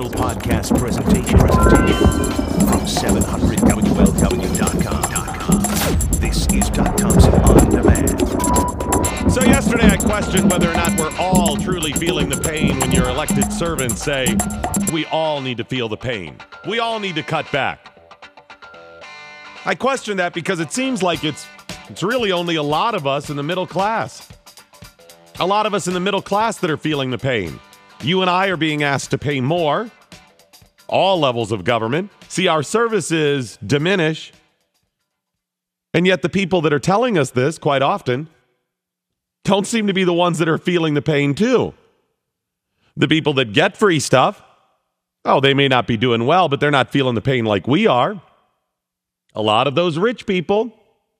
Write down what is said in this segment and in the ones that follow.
special podcast presentation from 700WLW.com. This is Thompson on Demand. So yesterday I questioned whether or not we're all truly feeling the pain when your elected servants say, we all need to feel the pain. We all need to cut back. I question that because it seems like it's really only a lot of us in the middle class. A lot of us in the middle class that are feeling the pain. You and I are being asked to pay more. All levels of government. See our services diminish. And yet the people that are telling us this quite often don't seem to be the ones that are feeling the pain too. The people that get free stuff, they may not be doing well, but they're not feeling the pain like we are. A lot of those rich people,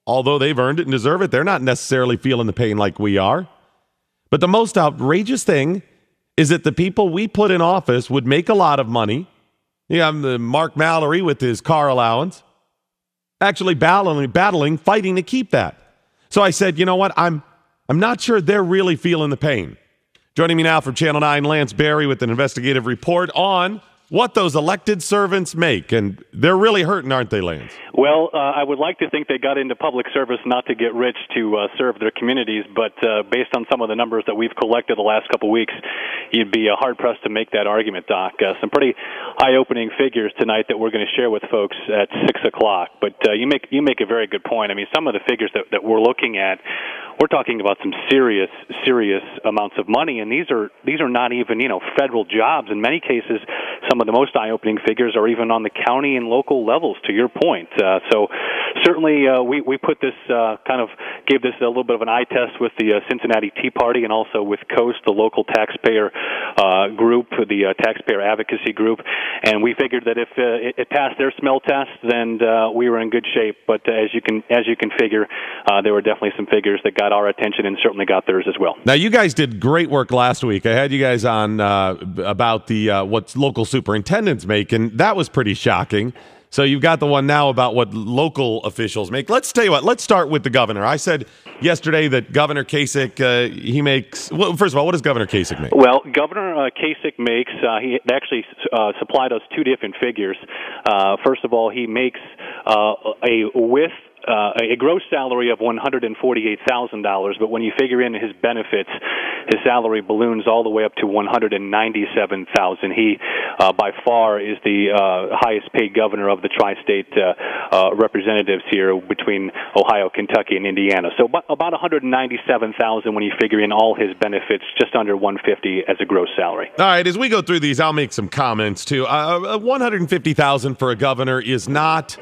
although they've earned it and deserve it, they're not necessarily feeling the pain like we are. But the most outrageous thing is that the people we put in office would make a lot of money. The Mark Mallory with his car allowance, actually battling, fighting to keep that. So I said, you know what? I'm not sure they're really feeling the pain. Joining me now from Channel 9, Lance Berry with an investigative report on what those elected servants make. And they're really hurting, aren't they, Lance? Well, I would like to think they got into public service not to get rich to serve their communities, but based on some of the numbers that we've collected the last couple of weeks, you'd be hard-pressed to make that argument, Doc. Some pretty eye-opening figures tonight that we're going to share with folks at 6 o'clock. But you make a very good point. I mean, some of the figures that we're looking at, we're talking about some serious amounts of money, and these are not even federal jobs. In many cases, some of the most eye-opening figures are even on the county and local levels. To your point, so certainly we put this gave this a little bit of an eye test with the Cincinnati Tea Party and also with Coast, the local taxpayer group, the taxpayer advocacy group, and we figured that if it passed their smell test, then we were in good shape. But as you can figure, there were definitely some figures that got our attention and certainly got theirs as well. Now, you guys did great work last week. I had you guys on about the what local superintendents make, and that was pretty shocking. So you've got the one now about what local officials make. Let's tell you what. Let's start with the governor. I said yesterday that Governor Kasich, he makes. Well, first of all, what does Governor Kasich make? Well, Governor Kasich makes. He actually supplied us two different figures. First of all, he makes a gross salary of $148,000, but when you figure in his benefits, his salary balloons all the way up to $197,000. He, by far, is the highest-paid governor of the tri-state representatives here between Ohio, Kentucky, and Indiana. So about $197,000 when you figure in all his benefits, just under $150,000 as a gross salary. All right, as we go through these, I'll make some comments too. $150,000 for a governor is not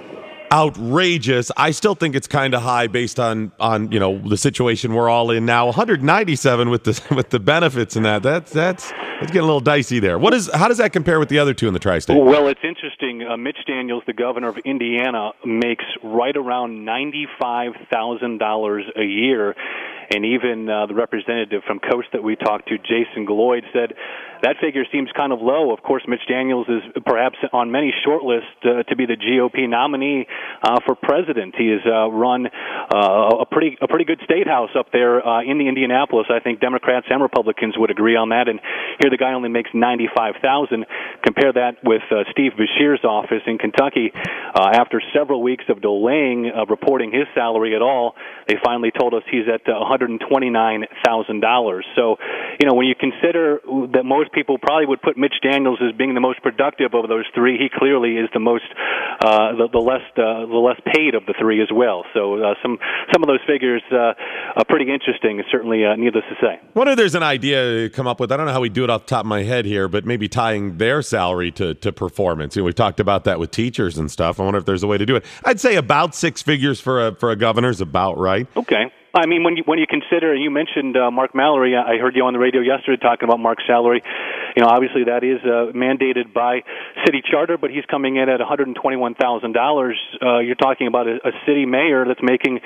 outrageous. I still think it's kind of high based on the situation we're all in now. 197 with the benefits and that's getting a little dicey there. How does that compare with the other two in the tri-state? Well, it's interesting. Mitch Daniels, the governor of Indiana, makes right around $95,000 a year. And even the representative from Coast that we talked to, Jason Gloyd, said that figure seems kind of low. Of course, Mitch Daniels is perhaps on many shortlists to be the GOP nominee for president. He has run a pretty good state house up there in the Indianapolis. I think Democrats and Republicans would agree on that. And here the guy only makes $95,000. Compare that with Steve Beshear's office in Kentucky. After several weeks of delaying reporting his salary at all, they finally told us he's at $129,000. So, when you consider that most people probably would put Mitch Daniels as being the most productive of those three, he clearly is the most the less paid of the three as well. So some of those figures are pretty interesting. Certainly, needless to say. I wonder if there's an idea to come up with. I don't know how we do it off the top of my head here, but maybe tying their salary to performance. We talked about that with teachers and stuff. I wonder if there's a way to do it. I'd say about six figures for a governor is about right. Okay. I mean, when you consider, you mentioned Mark Mallory. I heard you on the radio yesterday talking about Mark's salary. Obviously that is mandated by city charter, but he's coming in at $121,000. You're talking about a city mayor that's making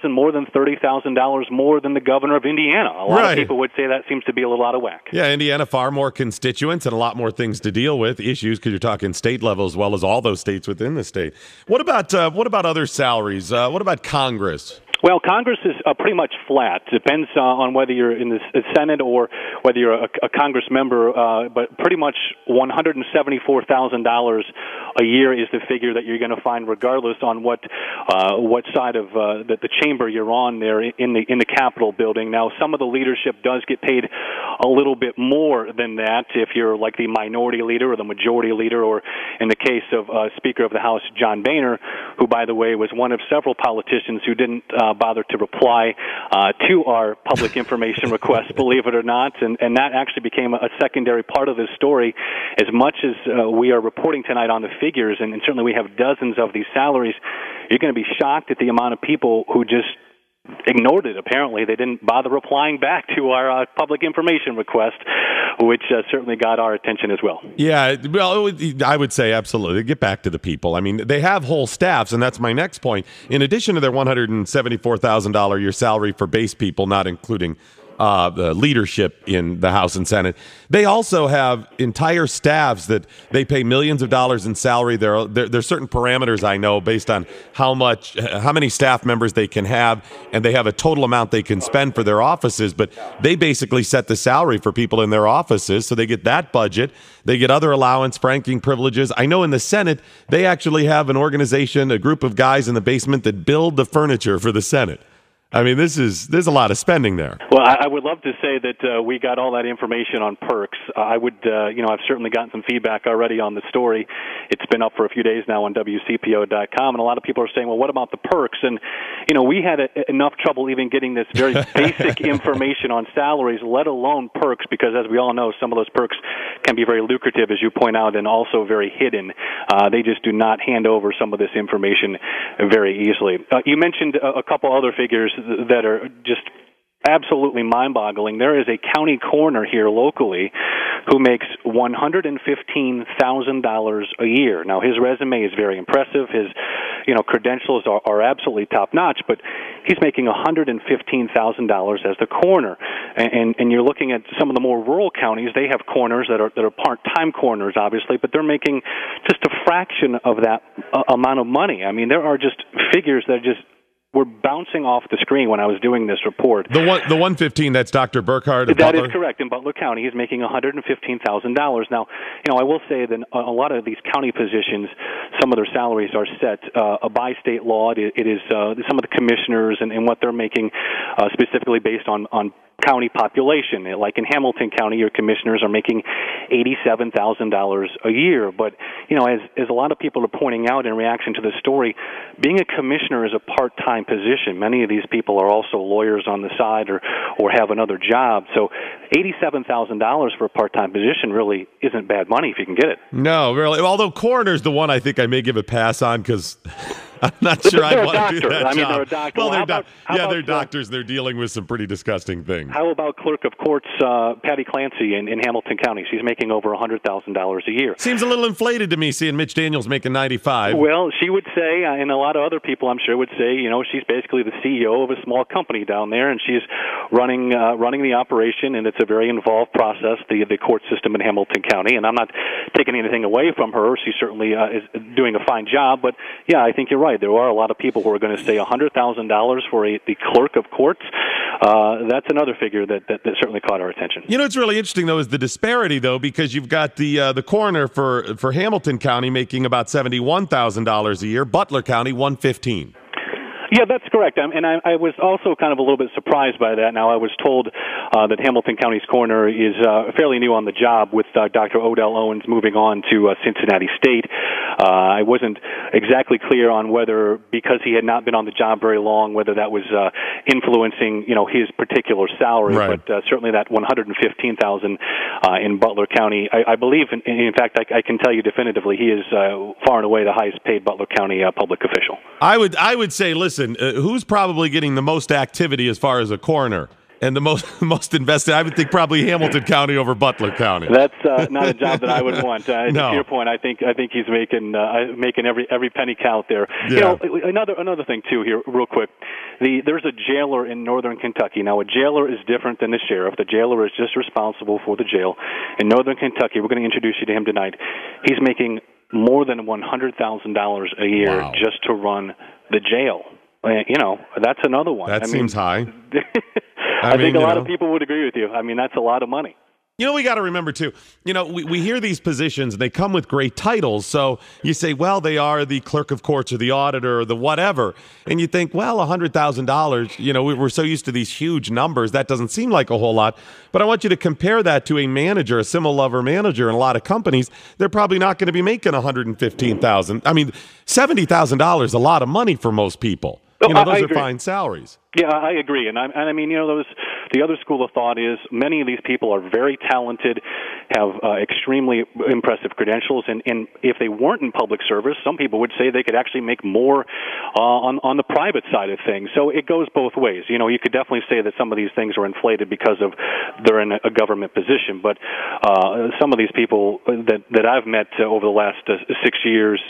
more than $30,000 more than the governor of Indiana. A lot of people would say that seems to be a little out of whack. Yeah, Indiana far more constituents and a lot more things to deal with, issues, because you're talking state level as well as all those states within the state. What about other salaries? What about Congress? Well, Congress is pretty much flat. Depends on whether you're in the Senate or whether you're a Congress member, but pretty much $174,000 a year is the figure that you're going to find, regardless on what side of the chamber you're on there in the Capitol building. Now, some of the leadership does get paid a little bit more than that if you're like the minority leader or the majority leader, or in the case of Speaker of the House John Boehner, who, by the way, was one of several politicians who didn't bother to reply to our public information request, believe it or not, and that actually became a secondary part of this story. As much as we are reporting tonight on the figures, and certainly we have dozens of these salaries, you're going to be shocked at the amount of people who just ignored it. Apparently, they didn't bother replying back to our public information request, which certainly got our attention as well. Yeah, well, I would say absolutely. Get back to the people. I mean, they have whole staffs, and that's my next point. In addition to their $174,000 a year salary for base people, not including the leadership in the House and Senate, they also have entire staffs that they pay millions of dollars in salary. There's certain parameters, I know, based on how many staff members they can have, and they have a total amount they can spend for their offices, but they basically set the salary for people in their offices, so they get that budget. They get other allowance, franking privileges. I know in the Senate, they actually have an organization, a group of guys in the basement that build the furniture for the Senate. I mean, there's a lot of spending there. Well, I would love to say that we got all that information on perks. I would, I've certainly gotten some feedback already on the story. It's been up for a few days now on WCPO.com, and a lot of people are saying, well, what about the perks? And, we had enough trouble even getting this very basic information on salaries, let alone perks, because as we all know, some of those perks can be very lucrative, as you point out, and also very hidden. They just do not hand over some of this information very easily. You mentioned a couple other figures that are just absolutely mind-boggling. There is a county coroner here locally who makes $115,000 a year. Now, his resume is very impressive. His, credentials are absolutely top-notch, but he's making $115,000 as the coroner. And you're looking at some of the more rural counties. They have coroners that are part-time coroners, obviously, but they're making just a fraction of that amount of money. I mean, there are just figures that were bouncing off the screen when I was doing this report. The 115, that's Dr. Burkhardt of That Butler? is correct. In Butler County, he's making $115,000. Now, I will say that a lot of these county positions, some of their salaries are set by state law. It is some of the commissioners and what they're making specifically based on county population. Like in Hamilton County, your commissioners are making $87,000 a year. But, as a lot of people are pointing out in reaction to the story, being a commissioner is a part-time position. Many of these people are also lawyers on the side or have another job. So $87,000 for a part-time position really isn't bad money if you can get it. No, really. Although coroner's the one I think I may give a pass on because I'm not sure I'd want to do that job. They're a doctor. Well, they're doctors. They're dealing with some pretty disgusting things. How about clerk of courts Patty Clancy in Hamilton County? She's making over $100,000 a year. Seems a little inflated to me seeing Mitch Daniels making $95,000. Well, she would say, and a lot of other people I'm sure would say, she's basically the CEO of a small company down there, and she's running the operation, and it's a very involved process, the court system in Hamilton County. And I'm not taking anything away from her. She certainly is doing a fine job. But, yeah, I think you're right. There are a lot of people who are going to say $100,000 for the clerk of courts. That's another figure that certainly caught our attention. It's really interesting, though, is the disparity, though, because you've got the coroner for Hamilton County making about $71,000 a year, Butler County $115,000. Yeah, that's correct. And I was also kind of a little bit surprised by that. Now, I was told that Hamilton County's coroner is fairly new on the job with Dr. Odell Owens moving on to Cincinnati State. I wasn't exactly clear on whether, because he had not been on the job very long, whether that was influencing, his particular salary. Right. But certainly that $115,000 in Butler County, I believe, in fact, I can tell you definitively, he is far and away the highest paid Butler County public official. I would say, listen, who's probably getting the most activity as far as a coroner and the most invested? I would think probably Hamilton County over Butler County. That's not a job that I would want. No. To your point, I think he's making every penny count there. Yeah. Another thing too here, real quick. There's a jailer in northern Kentucky. Now, a jailer is different than the sheriff. The jailer is just responsible for the jail. In northern Kentucky, we're going to introduce you to him tonight. He's making more than $100,000 a year just to run the jail. That's another one. That seems high. I think a lot of people would agree with you. I mean, that's a lot of money. We got to remember, too, we hear these positions, and they come with great titles. So you say, well, they are the clerk of courts or the auditor or the whatever. And you think, well, $100,000, we're so used to these huge numbers. That doesn't seem like a whole lot. But I want you to compare that to a manager, a similar manager in a lot of companies. They're probably not going to be making $115,000. I mean, $70,000 is a lot of money for most people. Those are fine salaries. Yeah, I agree. And I mean, the other school of thought is many of these people are very talented, have extremely impressive credentials, and if they weren't in public service, some people would say they could actually make more on the private side of things. So it goes both ways. You could definitely say that some of these things are inflated because of they're in a government position, but some of these people that I've met over the last 6 years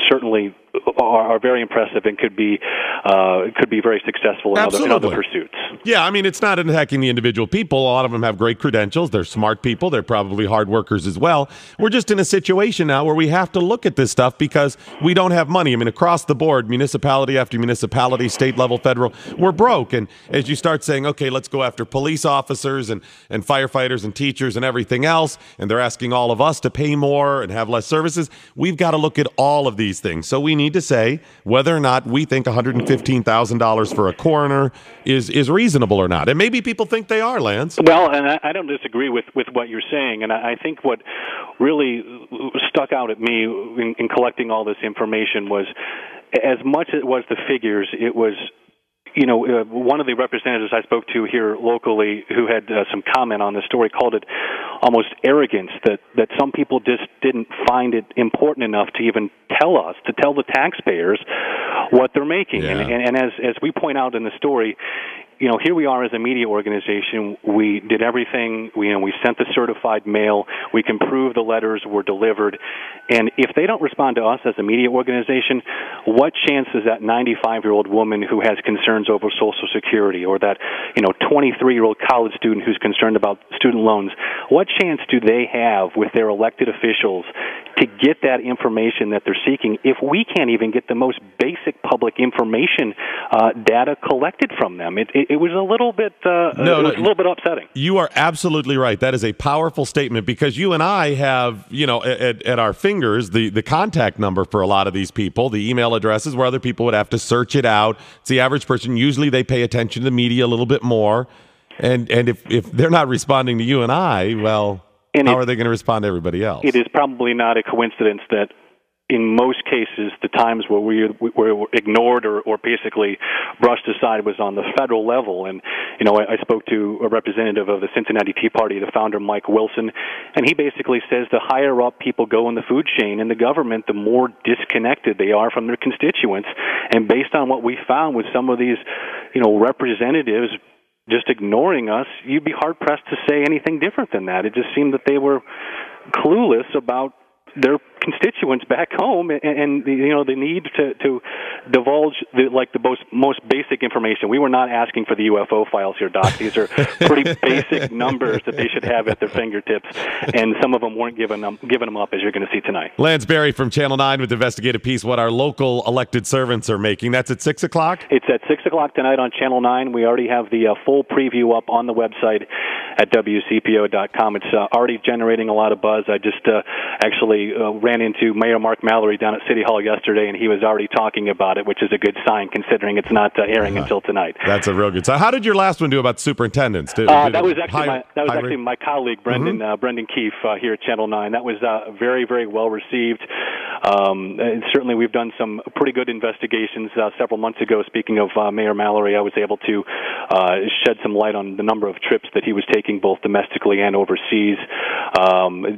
certainly are very impressive and could be very successful in other pursuits. Yeah, I mean, it's not attacking the individual people. A lot of them have great credentials. They're smart people. They're probably hard workers as well. We're just in a situation now where we have to look at this stuff because we don't have money. I mean, across the board, municipality after municipality, state level, federal, we're broke. And as you start saying, okay, let's go after police officers and firefighters and teachers and everything else, and they're asking all of us to pay more and have less services, we've got to look at all of these things. So we need to say whether or not we think $115,000 for a coroner is reasonable or not. And maybe people think they are, Lance. Well, and I don't disagree with what you're saying. And I think what really stuck out at me in collecting all this information was, as much as it was the figures, it was one of the representatives I spoke to here locally who had some comment on the story called it almost arrogance that some people just didn't find it important enough to even tell the taxpayers what they're making. Yeah. And as we point out in the story, here we are as a media organization. We did everything. We sent the certified mail. We can prove the letters were delivered. And if they don't respond to us as a media organization, what chance is that 95-year-old woman who has concerns over Social Security, or that 23-year-old college student who's concerned about student loans, what chance do they have with their elected officials to get that information that they're seeking if we can't even get the most basic public information data collected from them? It was a little bit a little bit upsetting. You are absolutely right. That is a powerful statement, because you and I have, at our fingers the contact number for a lot of these people, the email addresses where other people would have to search it out. It's the average person. Usually they pay attention to the media a little bit more. And if they're not responding to you and I, well, how are they going to respond to everybody else? It is probably not a coincidence that in most cases, the times where we were ignored or basically brushed aside was on the federal level. And, I spoke to a representative of the Cincinnati Tea Party, the founder, Mike Wilson, and he basically says the higher up people go in the food chain in the government, the more disconnected they are from their constituents. And based on what we found with some of these, representatives just ignoring us, you'd be hard-pressed to say anything different than that. It just seemed that they were clueless about their constituents back home, and the need to divulge the most basic information. We were not asking for the UFO files here, Doc. These are pretty basic numbers that they should have at their fingertips, and some of them weren't giving them up, as you're going to see tonight. Lance Berry from Channel 9 with investigative piece, what our local elected servants are making. That's at 6 o'clock? It's at 6 o'clock tonight on Channel 9. We already have the full preview up on the website at WCPO.com. It's already generating a lot of buzz. I just actually ran into Mayor Mark Mallory down at City Hall yesterday, and he was already talking about it, which is a good sign considering it's not airing until tonight. That's a real good sign. How did your last one do about superintendents? That was actually my colleague, Brendan Keefe, here at Channel 9. That was very, very well received. And certainly we've done some pretty good investigations several months ago. Speaking of Mayor Mallory, I was able to shed some light on the number of trips that he was taking both domestically and overseas.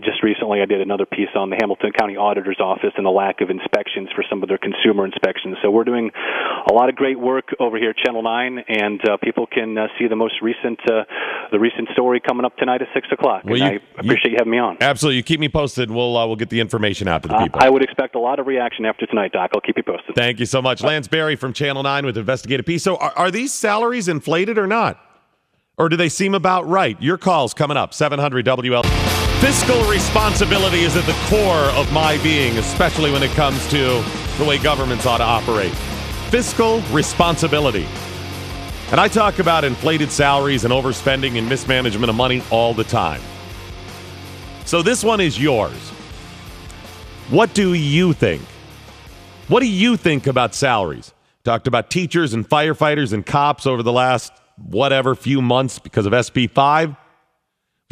Just recently I did another piece on the Hamilton County Auditor's Office and the lack of inspections for some of their consumer inspections. So we're doing a lot of great work over here at Channel 9, and people can see the most recent story coming up tonight at 6 o'clock. Well, I appreciate you having me on. Absolutely. You keep me posted, and we'll get the information out to the people. I would expect a lot of reaction after tonight, Doc. I'll keep you posted. Thank you so much. Lance Berry from Channel 9 with investigative piece. So are these salaries inflated or not? Or do they seem about right? Your call's coming up, 700 WL. Fiscal responsibility is at the core of my being, especially when it comes to the way governments ought to operate. fiscal responsibility. And I talk about inflated salaries and overspending and mismanagement of money all the time. So this one is yours. What do you think? What do you think about salaries? Talked about teachers and firefighters and cops over the last, few months because of SB 5. We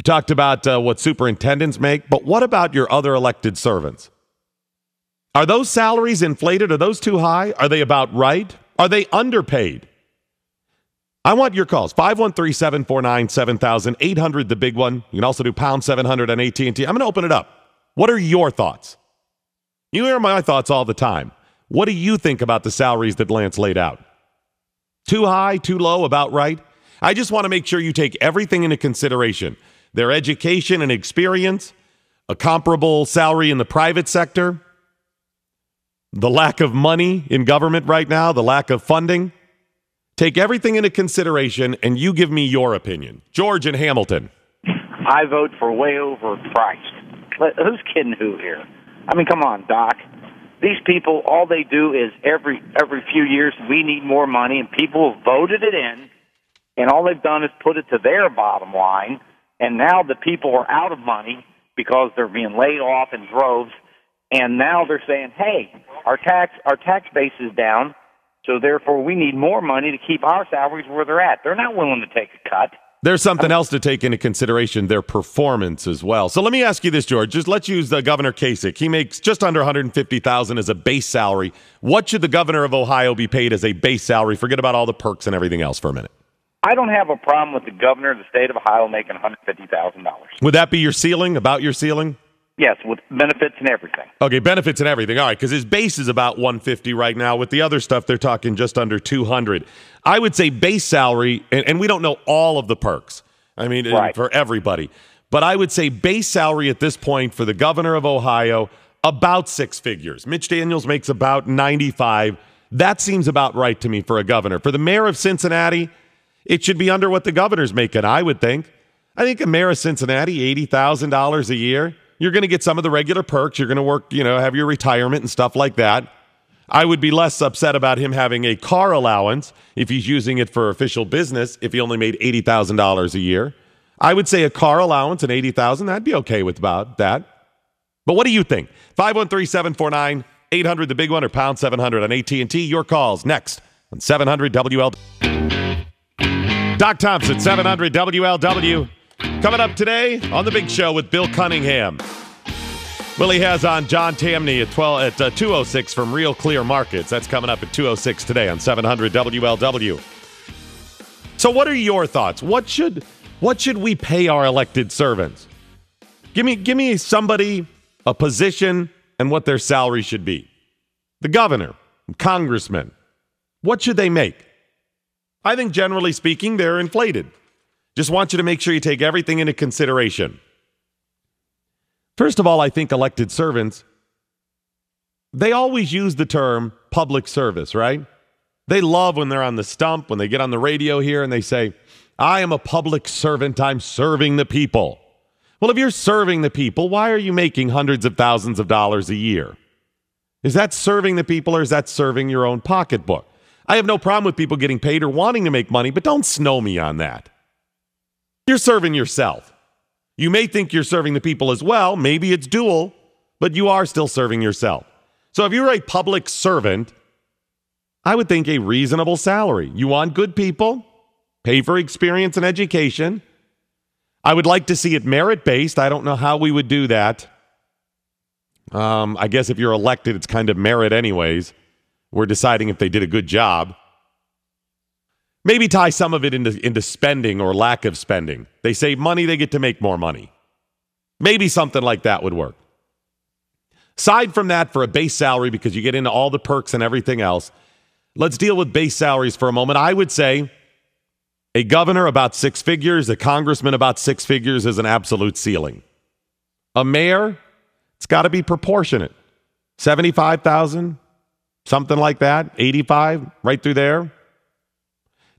talked about what superintendents make, but what about your other elected servants? Are those salaries inflated? Are those too high? Are they about right? Are they underpaid? I want your calls. 513-749-7000, 800, the big one. You can also do pound 700 on AT&T. I'm going to open it up. What are your thoughts? You hear my thoughts all the time. What do you think about the salaries that Lance laid out? Too high, too low, about right? I just want to make sure you take everything into consideration. Their education and experience, a comparable salary in the private sector, the lack of money in government right now, the lack of funding. Take everything into consideration, and you give me your opinion. George in Hamilton. I vote for way overpriced. Who's kidding who here? I mean, come on, Doc. These people, all they do is every few years, we need more money, and people have voted it in, and all they've done is put it to their bottom line, and now the people are out of money because they're being laid off in droves, and now they're saying, hey, our tax base is down, so therefore we need more money to keep our salaries where they're at. They're not willing to take a cut. There's something else to take into consideration, their performance as well. So let me ask you this, George. Just let's use Governor Kasich. He makes just under $150,000 as a base salary. What should the governor of Ohio be paid as a base salary? Forget about all the perks and everything else for a minute. I don't have a problem with the governor of the state of Ohio making $150,000. Would that be your ceiling, about your ceiling? Yes, with benefits and everything. Okay, benefits and everything. All right, because his base is about $150 right now. With the other stuff, they're talking just under $200. I would say base salary, and we don't know all of the perks. I mean, right, for everybody. But I would say base salary at this point for the governor of Ohio, about six figures. Mitch Daniels makes about $95. That seems about right to me for a governor. For the mayor of Cincinnati, it should be under what the governor's making, I would think. I think a mayor of Cincinnati, $80,000 a year. You're going to get some of the regular perks. You're going to work, have your retirement and stuff like that. I would be less upset about him having a car allowance if he's using it for official business, if he only made $80,000 a year. I would say a car allowance and $80,000, I'd be okay with about that. But what do you think? 513-749-800, the big one, or pound 700 on AT&T. Your calls next on 700 WL. Doc Thompson, 700 WLW. Coming up today on The Big Show with Bill Cunningham. Willie has on John Tamney at 2:06 from Real Clear Markets. That's coming up at 2:06 today on 700 WLW. So what are your thoughts? What should we pay our elected servants? Give me somebody, a position, and what their salary should be. The governor, congressman, what should they make? I think generally speaking, they're inflated. Just want you to make sure you take everything into consideration. First of all, I think elected servants, they always use the term public service, right? They love when they're on the stump, when they get on the radio here and they say, I am a public servant, I'm serving the people. Well, if you're serving the people, why are you making hundreds of thousands of dollars a year? Is that serving the people, or is that serving your own pocketbook? I have no problem with people getting paid or wanting to make money, but don't snow me on that. You're serving yourself. You may think you're serving the people as well. Maybe it's dual, but you are still serving yourself. So if you're a public servant, I would think a reasonable salary. You want good people, pay for experience and education. I would like to see it merit-based. I don't know how we would do that. I guess if you're elected, it's kind of merit anyways. We're deciding if they did a good job. Maybe tie some of it into spending or lack of spending. They save money, they get to make more money. Maybe something like that would work. Aside from that, for a base salary, because you get into all the perks and everything else, let's deal with base salaries for a moment. I would say a governor about six figures, a congressman about six figures is an absolute ceiling. A mayor, it's got to be proportionate. 75,000, something like that, 85, right through there.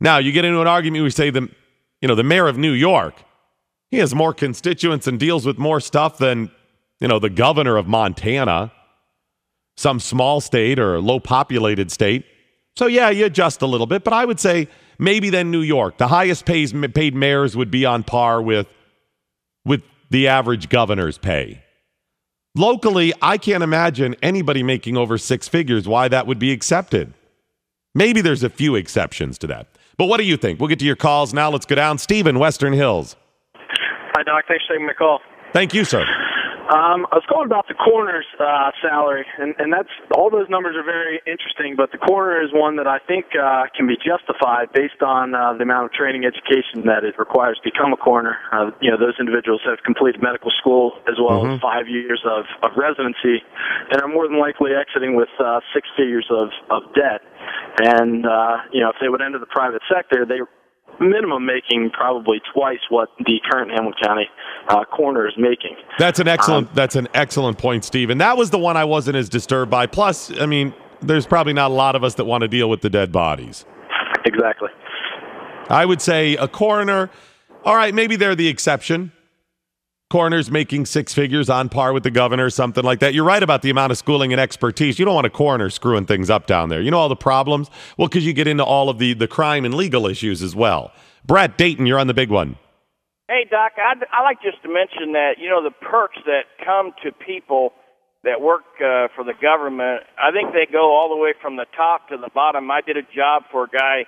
Now, you get into an argument, we say the mayor of New York, he has more constituents and deals with more stuff than, the governor of Montana, some small state or low-populated state. So, yeah, you adjust a little bit, but I would say maybe then New York. The highest paid mayors would be on par with the average governor's pay. Locally, I can't imagine anybody making over six figures why that would be accepted. Maybe there's a few exceptions to that. But what do you think? We'll get to your calls now. Let's go down. Stephen, Western Hills. Hi, Doc. Thanks for taking my call. Thank you, sir. I was calling about the coroner's salary, and that's all those numbers are very interesting, but the coroner is one that I think can be justified based on the amount of training education that it requires to become a coroner. Those individuals have completed medical school as well as 5 years of residency, and are more than likely exiting with six figures of debt. And, if they would enter the private sector, they minimum making probably twice what the current Hamilton County coroner is making. That's an excellent point, Steve. And that was the one I wasn't as disturbed by. Plus, I mean, there's probably not a lot of us that want to deal with the dead bodies. Exactly. I would say a coroner, all right, maybe they're the exception. Coroners making six figures on par with the governor, something like that. You're right about the amount of schooling and expertise. You don't want a coroner screwing things up down there. You know all the problems? Well, because you get into all of the crime and legal issues as well. Brett, Dayton, you're on the big one. Hey, Doc, I like just to mention that, the perks that come to people that work for the government, I think they go all the way from the top to the bottom. I did a job for a guy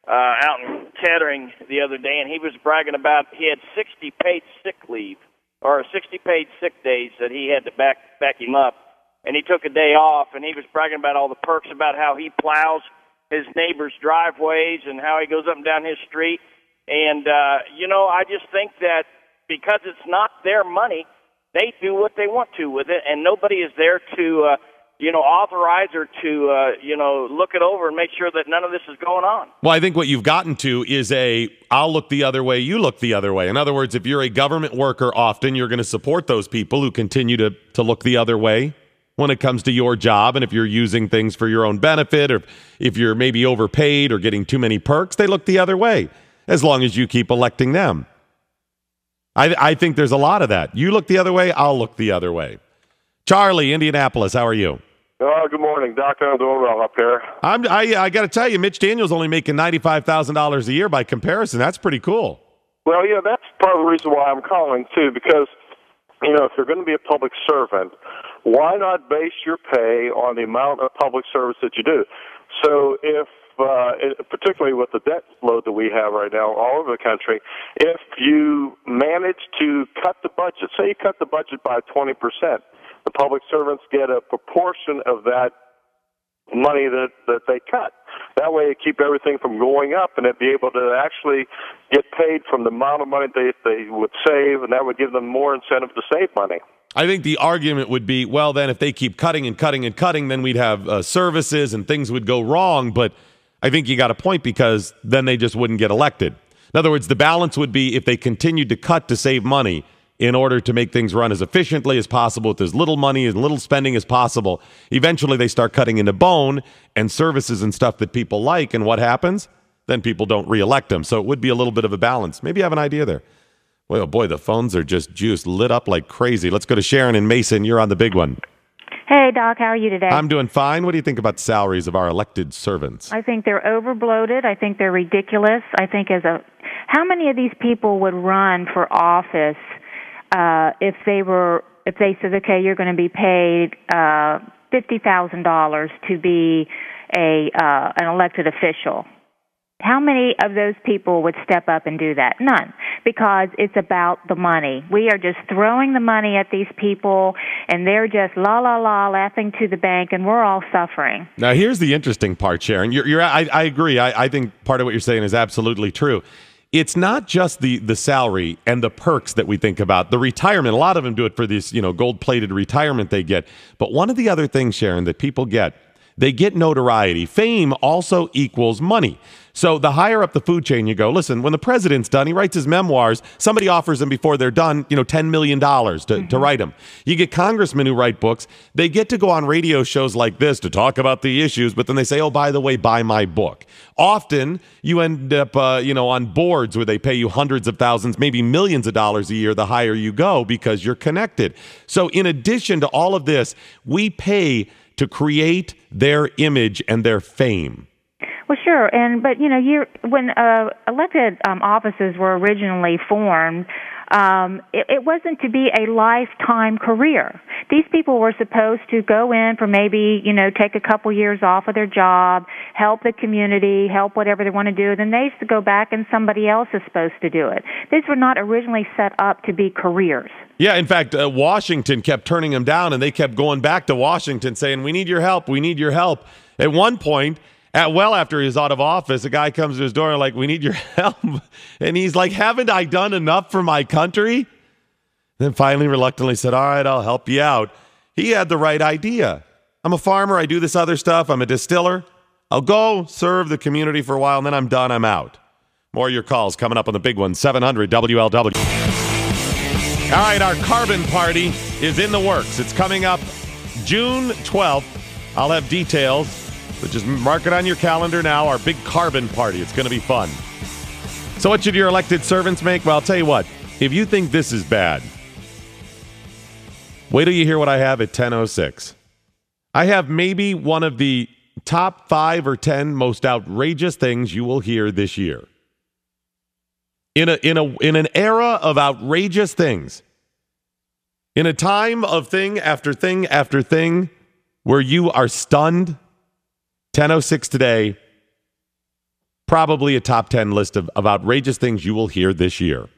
out in Kettering the other day, and he was bragging about he had 60 paid sick leave, or 60 paid sick days that he had to back him up. And he took a day off, and he was bragging about all the perks, about how he plows his neighbors' driveways and how he goes up and down his street. And, I just think that because it's not their money, they do what they want to with it, and nobody is there to, authorize or to, look it over and make sure that none of this is going on. Well, I think what you've gotten to is I'll look the other way, you look the other way. In other words, if you're a government worker, often you're going to support those people who continue to look the other way when it comes to your job. And if you're using things for your own benefit, or if you're maybe overpaid or getting too many perks, they look the other way, as long as you keep electing them. I think there's a lot of that. You look the other way, I'll look the other way. Charlie, Indianapolis, how are you? Oh, good morning, Doc. I'm doing well up here. I got to tell you, Mitch Daniels only making $95,000 a year by comparison. That's pretty cool. Well, yeah, that's part of the reason why I'm calling, too, because, if you're going to be a public servant, why not base your pay on the amount of public service that you do? So if, particularly with the debt load that we have right now all over the country, if you manage to cut the budget, say you cut the budget by 20%, the public servants get a proportion of that money that they cut. That way, it keep everything from going up, and they'd be able to actually get paid from the amount of money they would save, and that would give them more incentive to save money. I think the argument would be, well, then if they keep cutting and cutting and cutting, then we'd have services and things would go wrong. But I think you got a point, because then they just wouldn't get elected. In other words, the balance would be if they continued to cut to save money in order to make things run as efficiently as possible with as little money and little spending as possible. Eventually, they start cutting into bone and services and stuff that people like. And what happens? Then people don't reelect them. So it would be a little bit of a balance. Maybe you have an idea there. Well, boy, the phones are just juiced, lit up like crazy. Let's go to Sharon and Mason. You're on the big one. Hey, Doc, how are you today? I'm doing fine. What do you think about the salaries of our elected servants? I think they're overbloated. I think they're ridiculous. I think how many of these people would run for office if they said, okay, you're going to be paid $50,000 to be an elected official? How many of those people would step up and do that? None, because it's about the money. We are just throwing the money at these people, and they're just laughing to the bank, and we're all suffering. Now, here's the interesting part, Sharon. I agree. I think part of what you're saying is absolutely true. It's not just the salary and the perks that we think about. The retirement, a lot of them do it for this, gold-plated retirement they get. But one of the other things, Sharon, that people get, they get notoriety. Fame also equals money. So the higher up the food chain you go, listen, when the president's done, he writes his memoirs, somebody offers him before they're done, $10 million to write them. You get congressmen who write books. They get to go on radio shows like this to talk about the issues, but then they say, oh, by the way, buy my book. Often you end up, on boards where they pay you hundreds of thousands, maybe millions of dollars a year the higher you go, because you're connected. So in addition to all of this, we pay to create their image and their fame. Well, sure, but when elected offices were originally formed, it wasn't to be a lifetime career. These people were supposed to go in for maybe, take a couple years off of their job, help the community, help whatever they want to do. Then they used to go back and somebody else is supposed to do it. These were not originally set up to be careers. Yeah, in fact, Washington kept turning them down, and they kept going back to Washington saying, we need your help, we need your help. At one point, after he's out of office, a guy comes to his door like, we need your help. And he's like, haven't I done enough for my country? Then finally, reluctantly said, all right, I'll help you out. He had the right idea. I'm a farmer. I do this other stuff. I'm a distiller. I'll go serve the community for a while, and then I'm done. I'm out. More of your calls coming up on the big one, 700 WLW. All right, our carbon party is in the works. It's coming up June 12th. I'll have details. But just mark it on your calendar now, our big carbon party. It's going to be fun. So what should your elected servants make? Well, I'll tell you what. If you think this is bad, wait till you hear what I have at 10:06. I have maybe one of the top 5 or 10 most outrageous things you will hear this year. In an era of outrageous things, in a time of thing after thing after thing where you are stunned, 10:06 today, probably a top 10 list of outrageous things you will hear this year.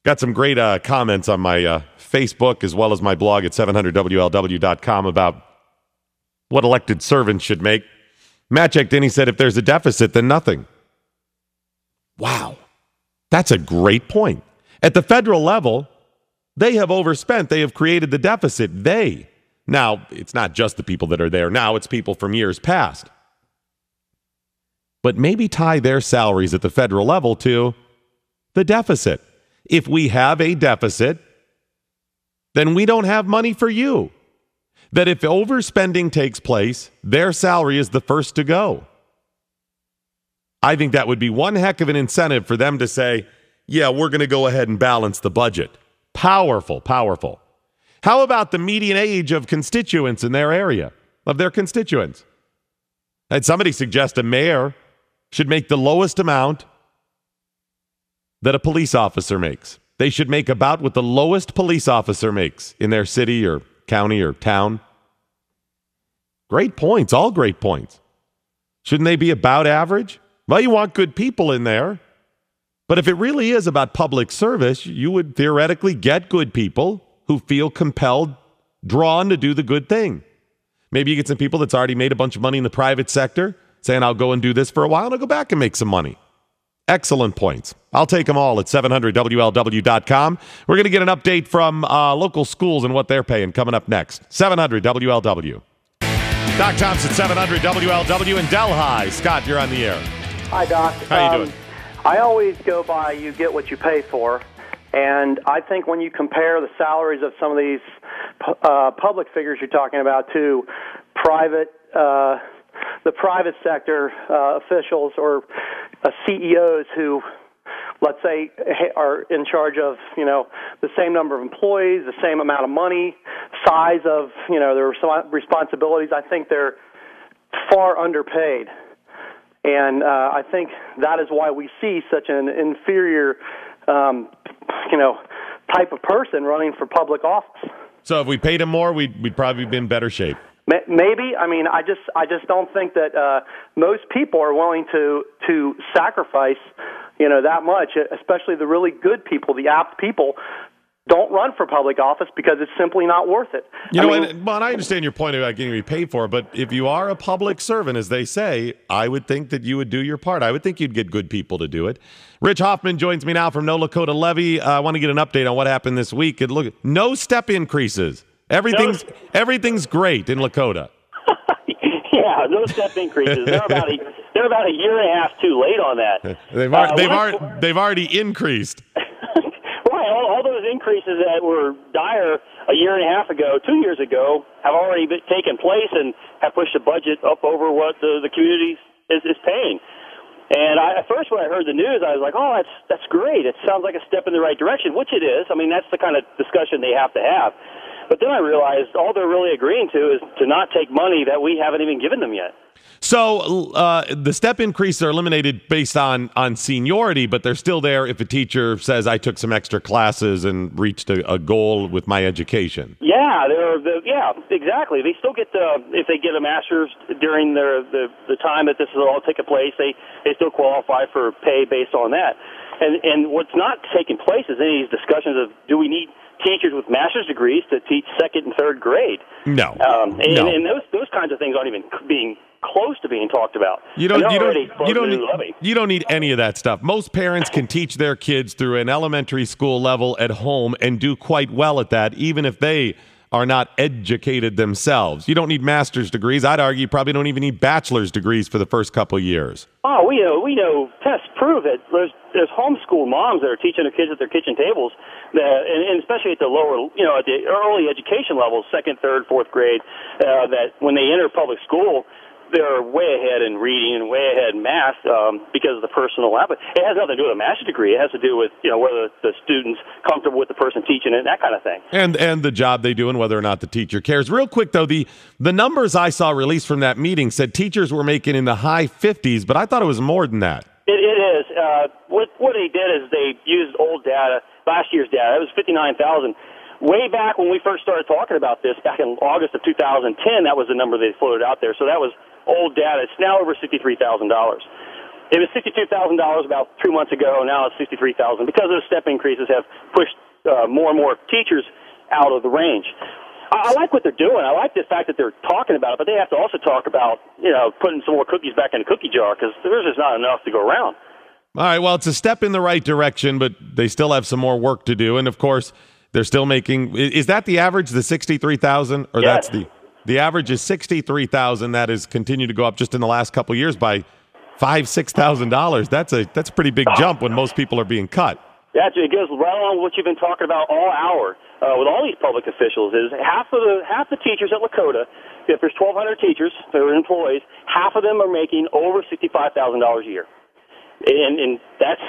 Got some great comments on my Facebook as well as my blog at 700WLW.com about what elected servants should make. Matt checked in. He said, if there's a deficit, then nothing. Wow. That's a great point. At the federal level, they have overspent. They have created the deficit. Now, it's not just the people that are there now. It's people from years past. But maybe tie their salaries at the federal level to the deficit. If we have a deficit, then we don't have money for you. That if overspending takes place, their salary is the first to go. I think that would be one heck of an incentive for them to say, yeah, we're going to go ahead and balance the budget. Powerful, powerful. How about the median age of constituents in their area, of their constituents? And somebody suggest a mayor should make the lowest amount that a police officer makes. They should make about what the lowest police officer makes in their city or county or town. Great points, all great points. Shouldn't they be about average? Well, you want good people in there. But if it really is about public service, you would theoretically get good people who feel compelled, drawn to do the good thing. Maybe you get some people that's already made a bunch of money in the private sector, saying, I'll go and do this for a while, and I'll go back and make some money. Excellent points. I'll take them all at 700WLW.com. We're going to get an update from local schools and what they're paying coming up next. 700WLW. Doc Thompson, 700WLW in Delhi. Scott, you're on the air. Hi, Doc. How you doing? I always go by you get what you pay for. And I think when you compare the salaries of some of these public figures you're talking about to the private sector officials or CEOs who, let's say, are in charge of, the same number of employees, the same amount of money, size of, their responsibilities, I think they're far underpaid. And I think that is why we see such an inferior, type of person running for public office. So if we paid him more, we'd probably be in better shape. Maybe. I mean, I just don't think that most people are willing to sacrifice, that much. Especially the really good people, the apt people, don't run for public office because it's simply not worth it. I understand your point about getting paid for, but if you are a public servant, as they say, I would think that you would do your part. I would think you'd get good people to do it. Rich Hoffman joins me now from No Lakota Levy. I want to get an update on what happened this week. And look, no step increases. Everything's great in Lakota. Yeah, no step increases. They're about a year and a half too late on that. They've already increased. Right, all those increases that were dire a year and a half ago, 2 years ago, have already taken place and have pushed the budget up over what the community is paying. And at first, when I heard the news, I was like, "Oh, that's great! It sounds like a step in the right direction," which it is. I mean, that's the kind of discussion they have to have. But then I realized all they're really agreeing to is to not take money that we haven't even given them yet. So the step increases are eliminated based on seniority, but they're still there if a teacher says, I took some extra classes and reached a goal with my education. Yeah, exactly. They still get if they get a master's during the time that this is all taking place, they still qualify for pay based on that. And what's not taking place is any of these discussions of, do we need teachers with master's degrees to teach second and third grade? No. And those kinds of things aren't even being close to being talked about. You don't need any of that stuff. Most parents can teach their kids through an elementary school level at home and do quite well at that, even if they are not educated themselves. You don't need master's degrees. I'd argue you probably don't even need bachelor's degrees for the first couple of years. Oh, we know tests prove that there's homeschool moms that are teaching their kids at their kitchen tables, and especially at the lower, at the early education levels, second, third, fourth grade, that when they enter public school, they're way ahead in reading and way ahead in math because of the personal habit. It has nothing to do with a master's degree. It has to do with whether the student's comfortable with the person teaching it and that kind of thing. And the job they do and whether or not the teacher cares. Real quick, though, the numbers I saw released from that meeting said teachers were making in the high 50s, but I thought it was more than that. It is. What they did is they used old data, last year's data. It was 59,000. Way back when we first started talking about this, back in August of 2010, that was the number they floated out there. So that was old data. It's now over $63,000. It was $62,000 about 2 months ago. Now it's $63,000 because those step increases have pushed more and more teachers out of the range. I like what they're doing. I like the fact that they're talking about it, but they have to also talk about putting some more cookies back in the cookie jar because there's just not enough to go around. All right, well, it's a step in the right direction, but they still have some more work to do. And, of course, they're still making – is that the average, the $63,000? Or yes. That's the average is $63,000. That has continued to go up just in the last couple of years by $5,000-$6,000. That's a pretty big jump when most people are being cut. Yeah, it goes right along with what you've been talking about all hour with all these public officials. Is half the teachers at Lakota, if there's 1,200 teachers that are employees, half of them are making over $65,000 a year. And that's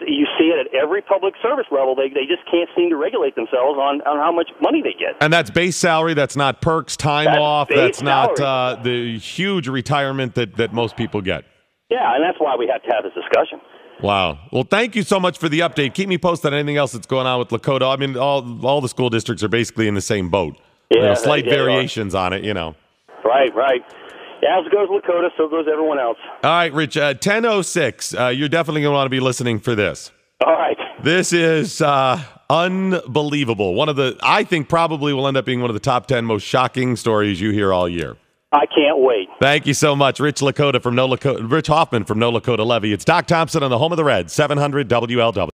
you see it at every public service level. They just can't seem to regulate themselves on how much money they get. And that's base salary. That's not perks, time off. That's not the huge retirement that most people get. Yeah, and that's why we have to have this discussion. Wow. Well, thank you so much for the update. Keep me posted on anything else that's going on with Lakota. I mean, all the school districts are basically in the same boat. Yeah, slight variations on it, Right. As goes Lakota, so goes everyone else. All right, Rich, 10:06. You're definitely going to want to be listening for this. All right. This is unbelievable. I think probably will end up being one of the top 10 most shocking stories you hear all year. I can't wait. Thank you so much, Rich Hoffman from No Lakota Levy. It's Doc Thompson on the home of the Reds, 700 WLW.